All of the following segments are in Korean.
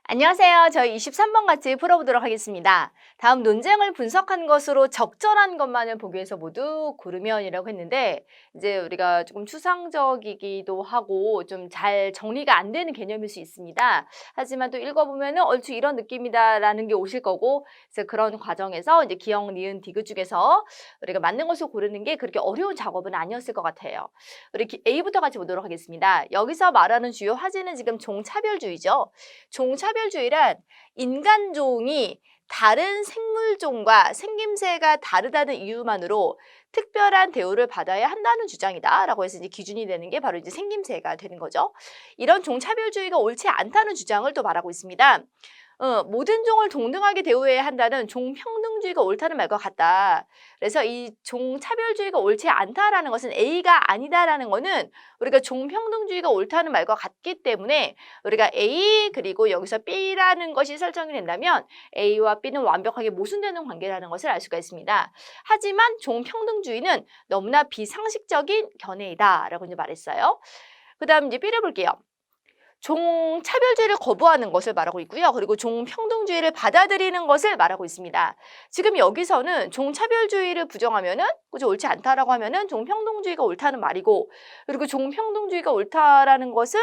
안녕하세요. 저희 23번 같이 풀어보도록 하겠습니다. 다음 논쟁을 분석한 것으로 적절한 것만을 보기 위해서 모두 고르면이라고 했는데 이제 우리가 조금 추상적이기도 하고 좀 잘 정리가 안 되는 개념일 수 있습니다. 하지만 또 읽어보면은 얼추 이런 느낌이다라는 게 오실 거고 그래서 그런 과정에서 이제 기역, 니은, 디귿 중에서 우리가 맞는 것을 고르는 게 그렇게 어려운 작업은 아니었을 것 같아요. 우리 A부터 같이 보도록 하겠습니다. 여기서 말하는 주요 화제는 지금 종차별주의죠. 종차별주의란 인간종이 다른 생물종과 생김새가 다르다는 이유만으로 특별한 대우를 받아야 한다는 주장이다라고 해서 이제 기준이 되는 게 바로 이제 생김새가 되는 거죠. 이런 종차별주의가 옳지 않다는 주장을 또 말하고 있습니다. 모든 종을 동등하게 대우해야 한다는 종평등주의가 옳다는 말과 같다. 그래서 이 종차별주의가 옳지 않다라는 것은 A가 아니다라는 거는 우리가 종평등주의가 옳다는 말과 같기 때문에 우리가 A 그리고 여기서 B라는 것이 설정이 된다면 A와 B는 완벽하게 모순되는 관계라는 것을 알 수가 있습니다. 하지만 종평등주의는 너무나 비상식적인 견해이다라고 이제 말했어요. 그 다음 이제 B를 볼게요. 종차별주의를 거부하는 것을 말하고 있고요. 그리고 종평등주의를 받아들이는 것을 말하고 있습니다. 지금 여기서는 종차별주의를 부정하면은 그죠 옳지 않다라고 하면은 종평등주의가 옳다는 말이고 그리고 종평등주의가 옳다라는 것은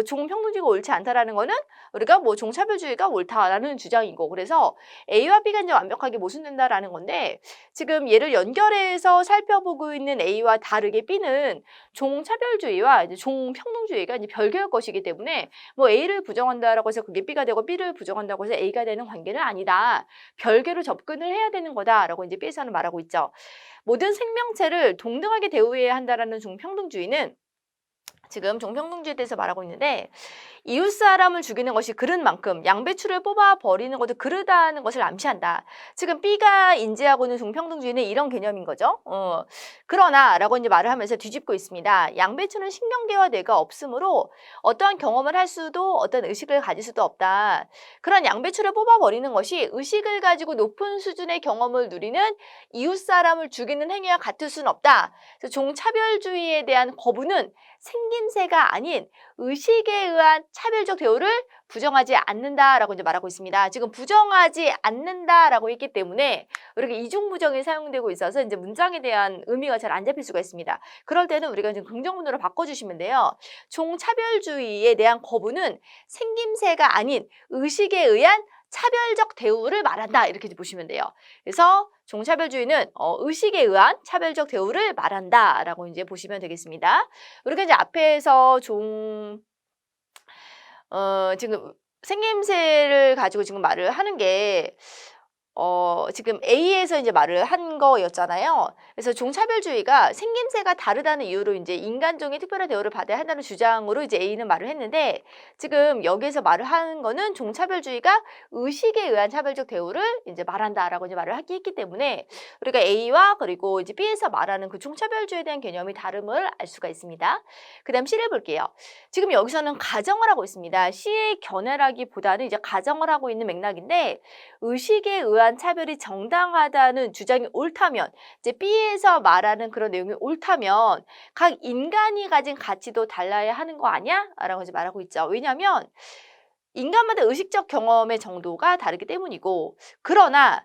종평등주의가 옳지 않다라는 거는 우리가 뭐 종차별주의가 옳다라는 주장이고 그래서 A와 B가 이제 완벽하게 모순된다라는 건데 지금 얘를 연결해서 살펴보고 있는 A와 다르게 B는 종차별주의와 이제 종평등주의가 이제 별개의 것이기 때문에 뭐 A를 부정한다라고 해서 그게 B가 되고 B를 부정한다고 해서 A가 되는 관계는 아니다. 별개로 접근을 해야 되는 거다라고 이제 B에서는 말하고 있죠. 모든 생명체를 동등하게 대우해야 한다라는 종평등주의는 지금 종평등주의에 대해서 말하고 있는데 이웃 사람을 죽이는 것이 그른 만큼 양배추를 뽑아 버리는 것도 그르다는 것을 암시한다. 지금 B가 인지하고 있는 종평등주의는 이런 개념인 거죠. 그러나라고 이제 말을 하면서 뒤집고 있습니다. 양배추는 신경계와 뇌가 없으므로 어떠한 경험을 할 수도 어떤 의식을 가질 수도 없다. 그런 양배추를 뽑아 버리는 것이 의식을 가지고 높은 수준의 경험을 누리는 이웃 사람을 죽이는 행위와 같을 수는 없다. 그래서 종차별주의에 대한 거부는 생김새가 아닌 의식에 의한 차별적 대우를 부정하지 않는다라고 이제 말하고 있습니다. 지금 부정하지 않는다라고 했기 때문에 우리가 이중부정이 사용되고 있어서 이제 문장에 대한 의미가 잘 안 잡힐 수가 있습니다. 그럴 때는 우리가 지금 긍정문으로 바꿔주시면 돼요. 종차별주의에 대한 거부는 생김새가 아닌 의식에 의한 차별적 대우를 말한다 이렇게 보시면 돼요. 그래서 종차별주의는 의식에 의한 차별적 대우를 말한다라고 이제 보시면 되겠습니다. 우리가 이제 앞에서 지금 생김새를 가지고 지금 말을 하는 게 지금 A에서 이제 말을 한 거였잖아요. 그래서 종차별주의가 생김새가 다르다는 이유로 이제 인간종이 특별한 대우를 받아야 한다는 주장으로 이제 A는 말을 했는데 지금 여기에서 말을 하는 거는 종차별주의가 의식에 의한 차별적 대우를 이제 말한다라고 이제 말을 했기 때문에 우리가 A와 그리고 이제 B에서 말하는 그 종차별주의에 대한 개념이 다름을 알 수가 있습니다. 그다음 C를 볼게요. 지금 여기서는 가정을 하고 있습니다. C의 견해라기보다는 이제 가정을 하고 있는 맥락인데 의식에 의한 차별이 정당하다는 주장이 옳다면 이제 B에서 말하는 그런 내용이 옳다면 각 인간이 가진 가치도 달라야 하는 거 아니야? 라고 이제 말하고 있죠. 왜냐하면 인간마다 의식적 경험의 정도가 다르기 때문이고 그러나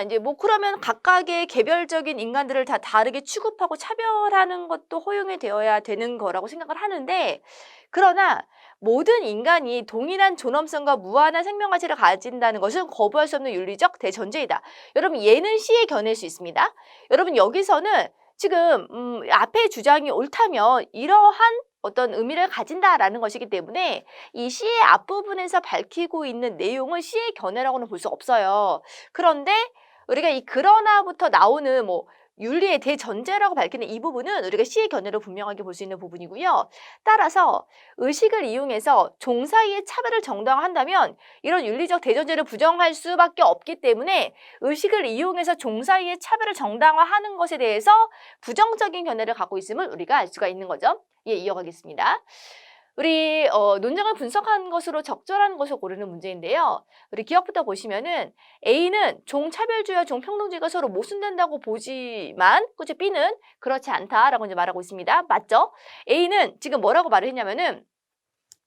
이제 뭐 그러면 각각의 개별적인 인간들을 다 다르게 취급하고 차별하는 것도 허용이 되어야 되는 거라고 생각을 하는데 그러나 모든 인간이 동일한 존엄성과 무한한 생명 가치를 가진다는 것은 거부할 수 없는 윤리적 대전제이다. 여러분 얘는 C의 견해일 수 있습니다. 여러분 여기서는 지금 앞의 주장이 옳다면 이러한 어떤 의미를 가진다라는 것이기 때문에 이 C의 앞부분에서 밝히고 있는 내용은 C의 견해라고는 볼 수 없어요. 그런데 우리가 이 그러나부터 나오는 뭐 윤리의 대전제라고 밝히는 이 부분은 우리가 C의 견해로 분명하게 볼 수 있는 부분이고요. 따라서 의식을 이용해서 종 사이의 차별을 정당화한다면 이런 윤리적 대전제를 부정할 수밖에 없기 때문에 의식을 이용해서 종 사이의 차별을 정당화하는 것에 대해서 부정적인 견해를 갖고 있음을 우리가 알 수가 있는 거죠. 예, 이어가겠습니다. 우리 논쟁을 분석한 것으로 적절한 것을 고르는 문제인데요. 우리 기억부터 보시면은 A는 종차별주의와 종평등주의가 서로 모순된다고 보지만 그죠? B는 그렇지 않다라고 이제 말하고 있습니다. 맞죠? A는 지금 뭐라고 말을 했냐면은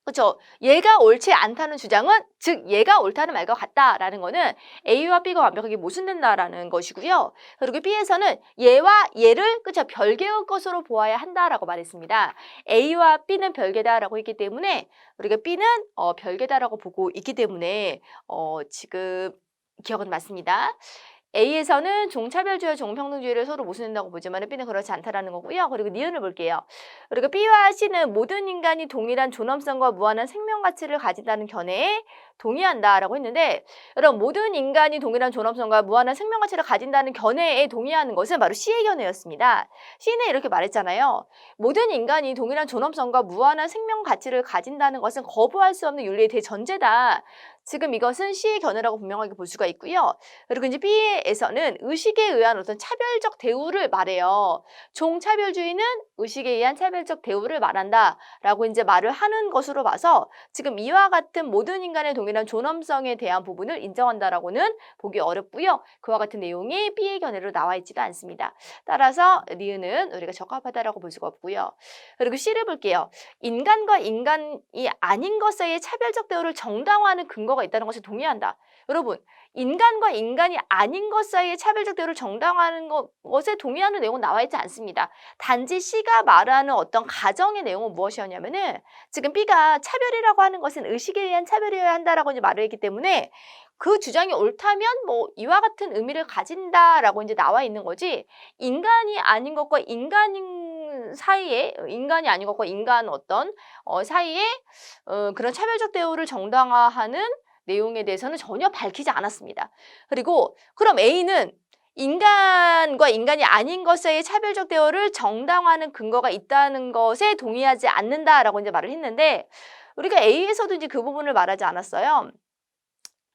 그렇죠. 얘가 옳지 않다는 주장은 즉 얘가 옳다는 말과 같다라는 거는 A와 B가 완벽하게 모순된다라는 것이고요. 그리고 B에서는 얘와 얘를 그렇죠. 별개의 것으로 보아야 한다라고 말했습니다. A와 B는 별개다라고 했기 때문에 우리가 B는 별개다라고 보고 있기 때문에 지금 기억은 맞습니다. A에서는 종차별주의와 종평등주의를 서로 모순된다고 보지만 B는 그렇지 않다라는 거고요. 그리고 니은을 볼게요. 그리고 B와 C는 모든 인간이 동일한 존엄성과 무한한 생명 가치를 가진다는 견해에 동의한다라고 했는데 여러분 모든 인간이 동일한 존엄성과 무한한 생명 가치를 가진다는 견해에 동의하는 것은 바로 C의 견해였습니다. C는 이렇게 말했잖아요. 모든 인간이 동일한 존엄성과 무한한 생명 가치를 가진다는 것은 거부할 수 없는 윤리의 대전제다. 지금 이것은 C의 견해라고 분명하게 볼 수가 있고요. 그리고 이제 B에서는 의식에 의한 어떤 차별적 대우를 말해요. 종차별주의는 의식에 의한 차별적 대우를 말한다라고 이제 말을 하는 것으로 봐서 지금 이와 같은 모든 인간의 동일한 존엄성에 대한 부분을 인정한다라고는 보기 어렵고요. 그와 같은 내용이 B의 견해로 나와 있지도 않습니다. 따라서 니은은 우리가 적합하다라고 볼 수가 없고요. 그리고 C를 볼게요. 인간과 인간이 아닌 것 사이의 차별적 대우를 정당화하는 근거가 있다는 것에 동의한다. 여러분, 인간과 인간이 아닌 것 사이의 차별적 대우를 정당화하는 것에 동의하는 내용은 나와 있지 않습니다. 단지 C가 말하는 어떤 가정의 내용은 무엇이었냐면은 지금 B가 차별이라고 하는 것은 의식에 의한 차별이어야 한다라고 이제 말을 했기 때문에 그 주장이 옳다면 뭐 이와 같은 의미를 가진다라고 이제 나와 있는 거지 인간이 아닌 것과 인간인 사이에 인간이 아닌 것과 인간 어떤 사이에 그런 차별적 대우를 정당화하는 내용에 대해서는 전혀 밝히지 않았습니다. 그리고 그럼 A는 인간과 인간이 아닌 것의 차별적 대우를 정당화하는 근거가 있다는 것에 동의하지 않는다라고 이제 말을 했는데 우리가 A에서도 이제 그 부분을 말하지 않았어요.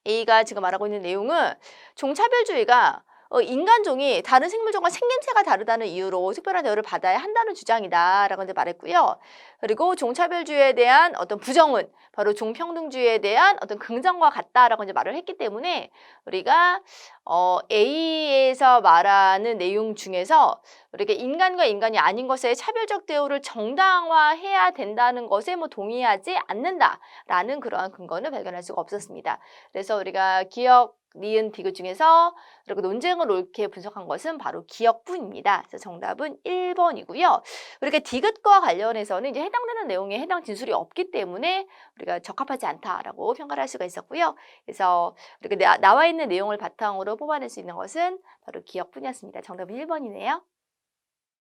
A가 지금 말하고 있는 내용은 종차별주의가 인간종이 다른 생물종과 생김새가 다르다는 이유로 특별한 대우를 받아야 한다는 주장이다라고 이제 말했고요. 그리고 종차별주의에 대한 어떤 부정은 바로 종평등주의에 대한 어떤 긍정과 같다라고 이제 말을 했기 때문에 우리가 A에서 말하는 내용 중에서 우리가 인간과 인간이 아닌 것의 차별적 대우를 정당화해야 된다는 것에 뭐 동의하지 않는다라는 그러한 근거는 발견할 수가 없었습니다. 그래서 우리가 기억, 니은, 디귿 중에서 그리고 논쟁을 옳게 분석한 것은 바로 기억뿐입니다. 그래서 정답은 1번이고요. 우리가 디귿과 관련해서는 이제 해당되는 내용에 해당 진술이 없기 때문에 우리가 적합하지 않다라고 평가를 할 수가 있었고요. 그래서 우리가 나와 있는 내용을 바탕으로 뽑아낼 수 있는 것은 바로 기억뿐이었습니다. 정답은 1번이네요.